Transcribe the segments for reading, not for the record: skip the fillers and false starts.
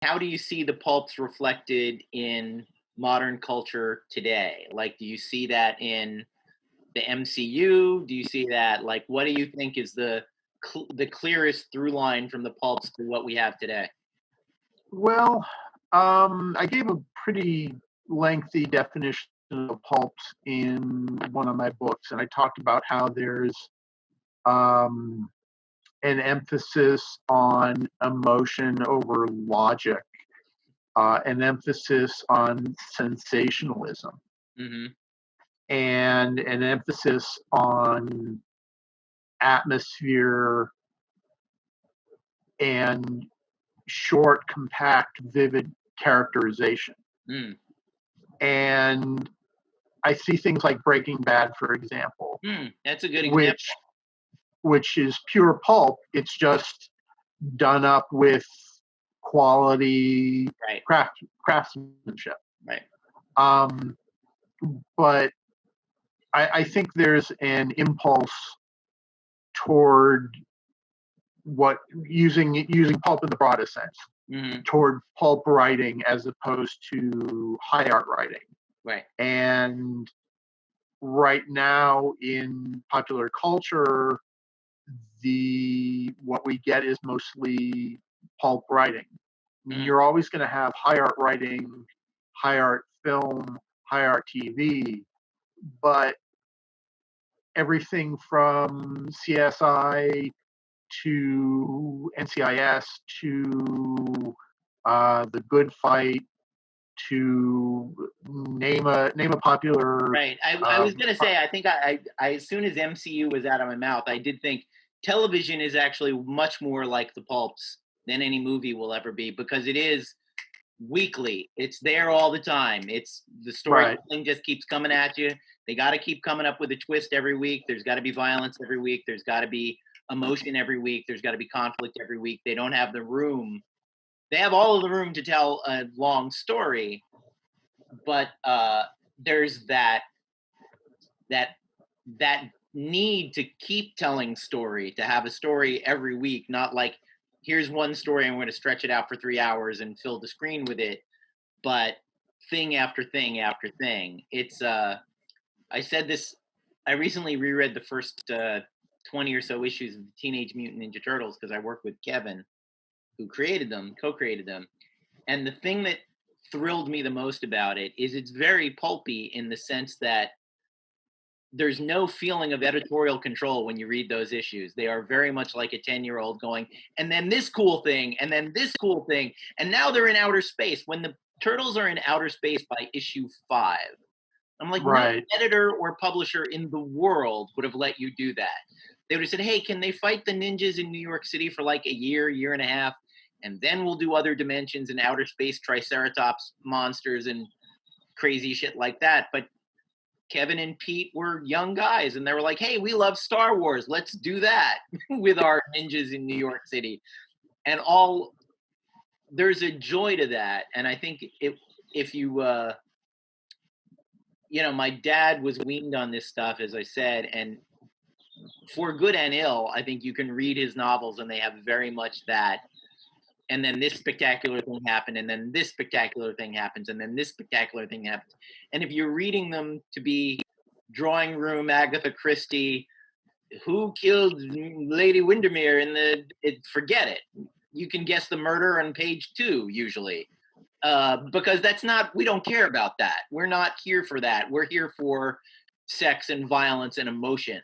How do you see the pulps reflected in modern culture today? Like, do you see that in the MCU? Do you see that? Like, what do you think is the clearest through line from the pulps to what we have today? Well, I gave a pretty lengthy definition of pulps in one of my books, and I talked about how there's um, an emphasis on emotion over logic, an emphasis on sensationalism, Hmm. and an emphasis on atmosphere and short, compact, vivid characterization. Mm. And I see things like Breaking Bad, for example, Mm. That's a good which example. which is pure pulp. It's just done up with quality Right. craftsmanship. Right. Um, but I think there's an impulse toward what using pulp in the broadest sense, Hmm. toward pulp writing as opposed to high art writing. Right. And right now in popular culture, the what we get is mostly pulp writing. I mean, Mm. you're always going to have high art writing, high art film, high art TV, but everything from CSI to NCIS to the Good Fight to name a popular. Right. I was Um, gonna say, I think I as soon as MCU was out of my mouth, I did think television is actually much more like the pulps than any movie will ever be because it is weekly. It's there all the time. It's the right, storytelling just keeps coming at you. They got to keep coming up with a twist every week. There's got to be violence every week. There's got to be emotion every week. There's got to be conflict every week. They don't have the room. They have all of the room to tell a long story, but there's that that need to keep telling story, to have a story every week, not like here's one story and we're going to stretch it out for 3 hours and fill the screen with it, but thing after thing after thing. It's I said this. I recently reread the first 20 or so issues of the Teenage Mutant Ninja Turtles because I worked with Kevin, who created them, co-created them, and the thing that thrilled me the most about it is it's very pulpy in the sense that there's no feeling of editorial control when you read those issues. They are very much like a 10-year-old going, and then this cool thing, and then this cool thing, and now they're in outer space. When the turtles are in outer space by issue 5, I'm like, no right, editor or publisher in the world would have let you do that. They would have said, hey, can they fight the ninjas in New York City for like a year and a half? And then we'll do other dimensions and outer space triceratops monsters and crazy shit like that. But Kevin and Pete were young guys and they were like, hey, we love Star Wars. Let's do that with our ninjas in New York City. And all there's a joy to that. And I think if you, my dad was weaned on this stuff, as I said, and for good and ill, I think you can read his novels and they have very much that. And then this spectacular thing happened, and then this spectacular thing happens, and then this spectacular thing happens. And if you're reading them to be drawing room Agatha Christie, who killed Lady Windermere forget it. You can guess the murder on page 2 usually. Because that's not, we don't care about that. We're not here for that. We're here for sex and violence and emotion.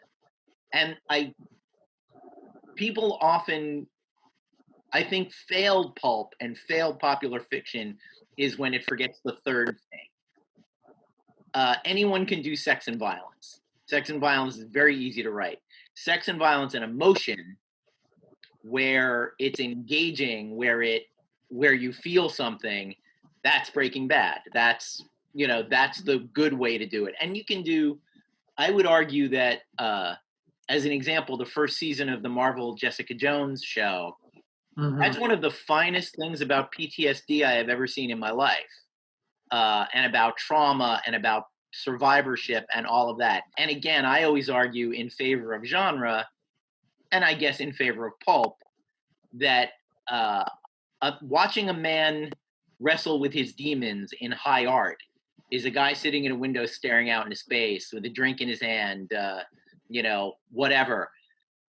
And people often, I think, failed pulp and failed popular fiction is when it forgets the third thing. Anyone can do sex and violence. Sex and violence is very easy to write. Sex and violence and emotion, where it's engaging, where you feel something, that's Breaking Bad. That's the good way to do it. And you can do. I would argue that, as an example, the first season of the Marvel Jessica Jones show, hmm that's one of the finest things about PTSD I have ever seen in my life, and about trauma and about survivorship and all of that. And again, I always argue in favor of genre, and I guess in favor of pulp, that uh, watching a man wrestle with his demons in high art is a guy sitting in a window staring out into space with a drink in his hand, whatever.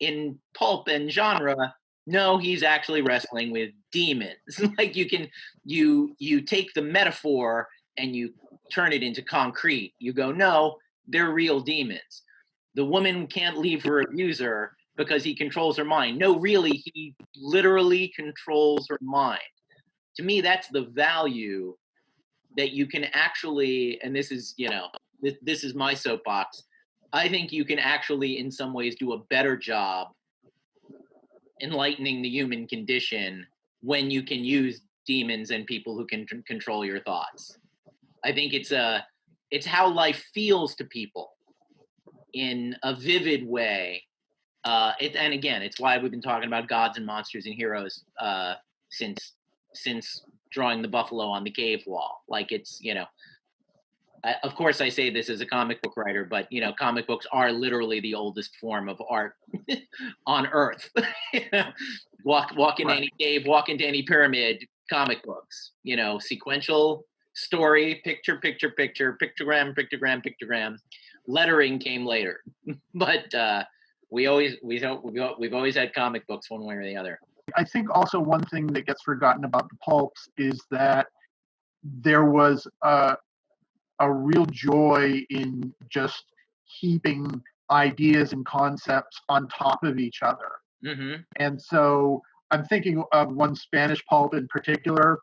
In pulp and genre, no, he's actually wrestling with demons. Like you take the metaphor and you turn it into concrete. You go, no, they're real demons. The woman can't leave her abuser because he controls her mind. No, really, he literally controls her mind. To me, that's the value that you can actually, and this is, this is my soapbox. I think you can actually, in some ways, do a better job enlightening the human condition when you can use demons and people who can control your thoughts. I think it's how life feels to people in a vivid way. And again, it's why we've been talking about gods and monsters and heroes since drawing the buffalo on the cave wall. Like it's, of course I say this as a comic book writer, but comic books are literally the oldest form of art on earth. Walk into any cave, walk into any pyramid, comic books, sequential story, picture, pictogram. Lettering came later, but we've always had comic books one way or the other. I think also one thing that gets forgotten about the pulps is that there was a real joy in just heaping ideas and concepts on top of each other. Mm-hmm. And so I'm thinking of one Spanish pulp in particular.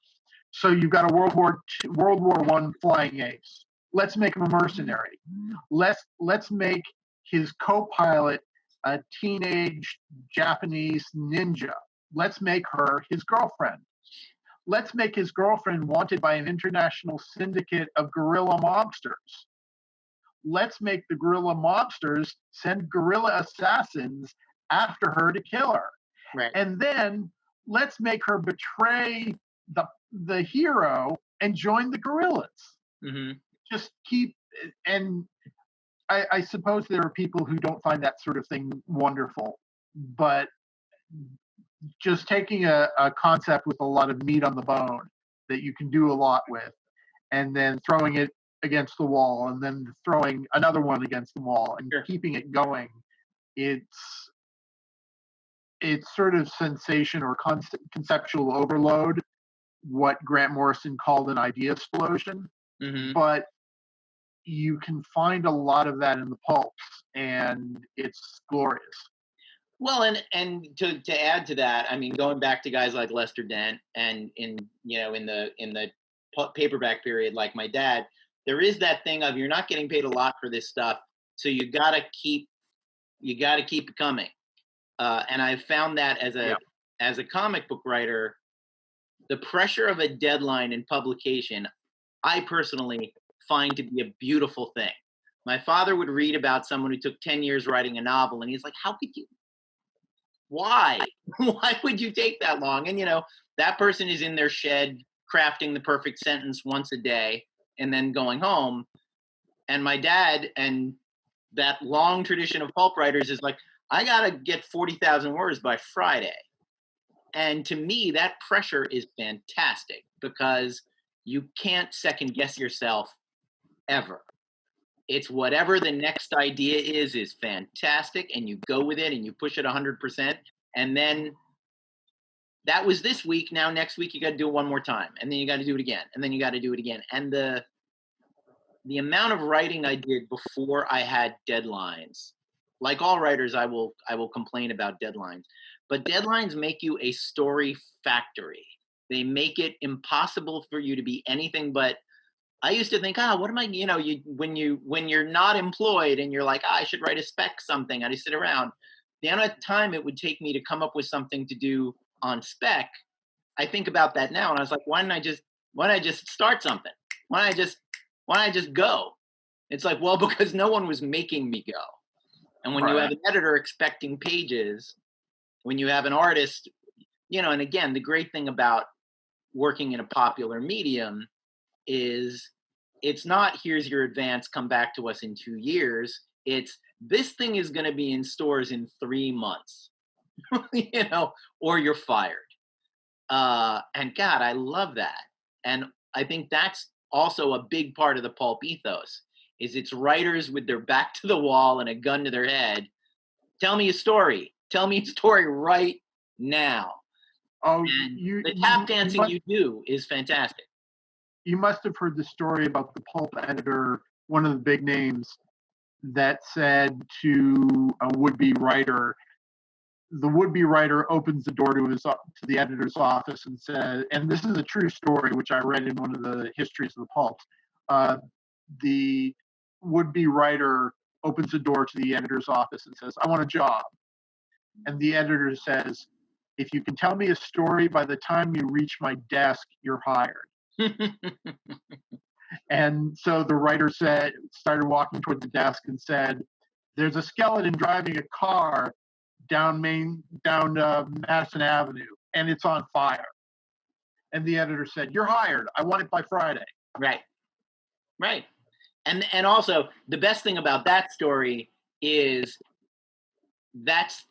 So you've got a World War I flying ace. Let's make him a mercenary. Let's make his co-pilot a teenage Japanese ninja. Let's make her his girlfriend. Let's make his girlfriend wanted by an international syndicate of guerrilla mobsters. Let's make the guerrilla mobsters send guerrilla assassins after her to kill her. Right. And then let's make her betray the hero and join the guerrillas. Mm-hmm. Just keep, and I suppose there are people who don't find that sort of thing wonderful, but just taking a concept with a lot of meat on the bone that you can do a lot with, and then throwing it against the wall, and then throwing another one against the wall, and keeping it going, it's sort of sensation or conceptual overload, what Grant Morrison called an idea explosion. Mm-hmm. But you can find a lot of that in the pulps, and it's glorious. Well, and to add to that, I mean, going back to guys like Lester Dent, and in the paperback period, like my dad, there is that thing of you're not getting paid a lot for this stuff, so you gotta keep it coming. And I've found that as a comic book writer, the pressure of a deadline in publication, I personally find to be a beautiful thing. My father would read about someone who took 10 years writing a novel, and he's like, how could you? Why? Why would you take that long? And, that person is in their shed crafting the perfect sentence once a day and then going home. And my dad, and that long tradition of pulp writers, is like, I got to get 40,000 words by Friday. And to me, that pressure is fantastic because you can't second guess yourself ever. It's whatever the next idea is fantastic, and you go with it and you push it 100%. And then that was this week. Now next week you got to do it one more time, and then you got to do it again, and then you got to do it again. And the amount of writing I did before I had deadlines, like all writers, I will complain about deadlines, but deadlines make you a story factory. They make it impossible for you to be anything but. I used to think, what am I, when you're not employed and you're like, I should write a spec something, I just sit around. The amount of time it would take me to come up with something to do on spec, I think about that now, and I was like, why don't I just start something? Why don't I just go? It's like, well, because no one was making me go. And when you have an editor expecting pages, when you have an artist, and again, the great thing about working in a popular medium is it's not, here's your advance, come back to us in 2 years. It's, this thing is going to be in stores in 3 months, or you're fired. And God, I love that. And I think that's also a big part of the pulp ethos is it's writers with their back to the wall and a gun to their head. Tell me a story. Tell me a story right now. Oh, And the tap dancing you do is fantastic. you must have heard the story about the pulp editor, one of the big names, that said to a would-be writer, the would-be writer opens the door to the editor's office and says, and this is a true story, which I read in one of the histories of the pulp. The would-be writer opens the door to the editor's office and says, "I want a job." And the editor says, "If you can tell me a story by the time you reach my desk, you're hired." And so the writer started walking toward the desk and said, "There's a skeleton driving a car down Madison Avenue, and it's on fire." And the editor said, "You're hired. I want it by Friday." Right. Right. And also the best thing about that story is that's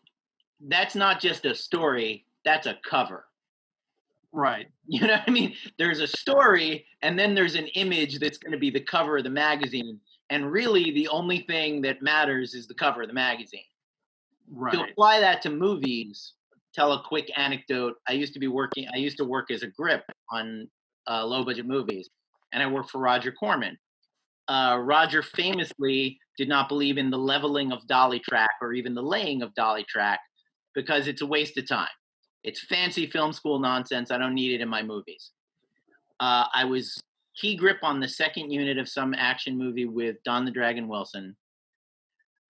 not just a story, that's a cover. Right. You know what I mean? There's a story, and then there's an image that's going to be the cover of the magazine. And really, the only thing that matters is the cover of the magazine. Right. To apply that to movies, tell a quick anecdote. I used to work as a grip on low-budget movies, and I worked for Roger Corman. Roger famously did not believe in the leveling of dolly track or even the laying of dolly track because it's a waste of time. It's fancy film school nonsense. I don't need it in my movies. I was key grip on the second unit of some action movie with Don the Dragon Wilson.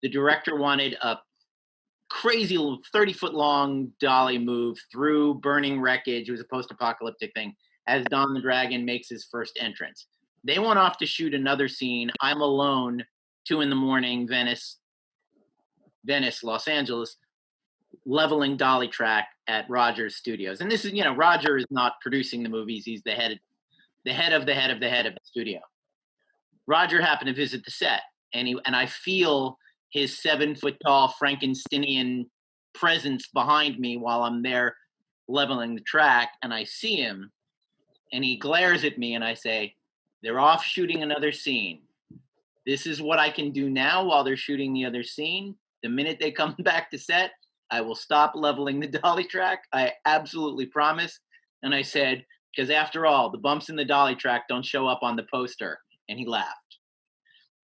The director wanted a crazy 30-foot long dolly move through burning wreckage. It was a post-apocalyptic thing as Don the Dragon makes his first entrance. They went off to shoot another scene. I'm alone, 2 a.m, Venice, Los Angeles, leveling dolly track at Roger's studios. And this is, Roger is not producing the movies. He's the head of the studio. Roger happened to visit the set, and I feel his 7-foot-tall Frankensteinian presence behind me while I'm there leveling the track, and I see him, and he glares at me, and I say, "They're off shooting another scene. This is what I can do now while they're shooting the other scene. The minute they come back to set, I will stop leveling the dolly track. I absolutely promise." And I said, because after all, the bumps in the dolly track don't show up on the poster. And he laughed.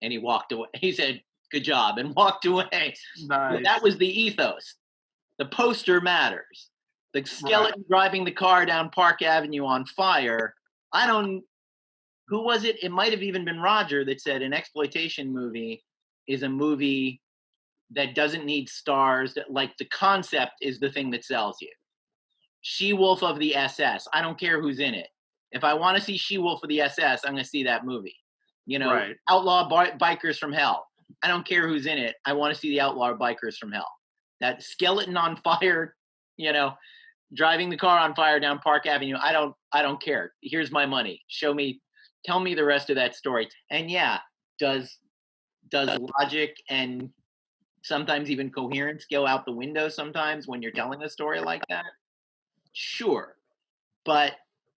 And he walked away. He said, "Good job," and walked away. Nice. Well, that was the ethos. The poster matters. The skeleton driving the car down Park Avenue on fire. Who was it? It might have even been Roger that said an exploitation movie is a movie that doesn't need stars. Like, the concept is the thing that sells you. She-Wolf of the SS. I don't care who's in it. If I want to see She-Wolf of the SS, I'm going to see that movie. Outlaw Bikers from Hell. I don't care who's in it. I want to see the Outlaw Bikers from Hell. That skeleton on fire, driving the car on fire down Park Avenue. I don't care. Here's my money. Tell me the rest of that story. And yeah, does logic and sometimes even coherence go out the window sometimes when you're telling a story like that? Sure. But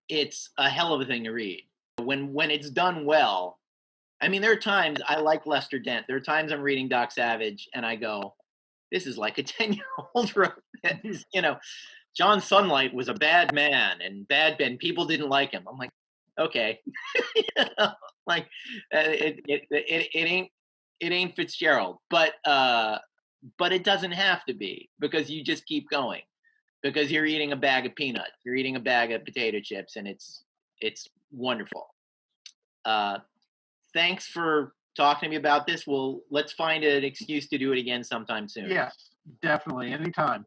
it's a hell of a thing to read. When it's done well, I mean, there are times I like Lester Dent. There are times I'm reading Doc Savage and I go, this is like a 10-year-old wrote this. John Sunlight was a bad man and people didn't like him. I'm like, okay. It ain't Fitzgerald, but it doesn't have to be, because you just keep going, because you're eating a bag of peanuts, you're eating a bag of potato chips, and it's wonderful. Thanks for talking to me about this. Let's find an excuse to do it again sometime soon. Yes, definitely. Anytime.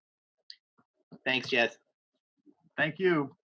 Thanks, Jess. Thank you.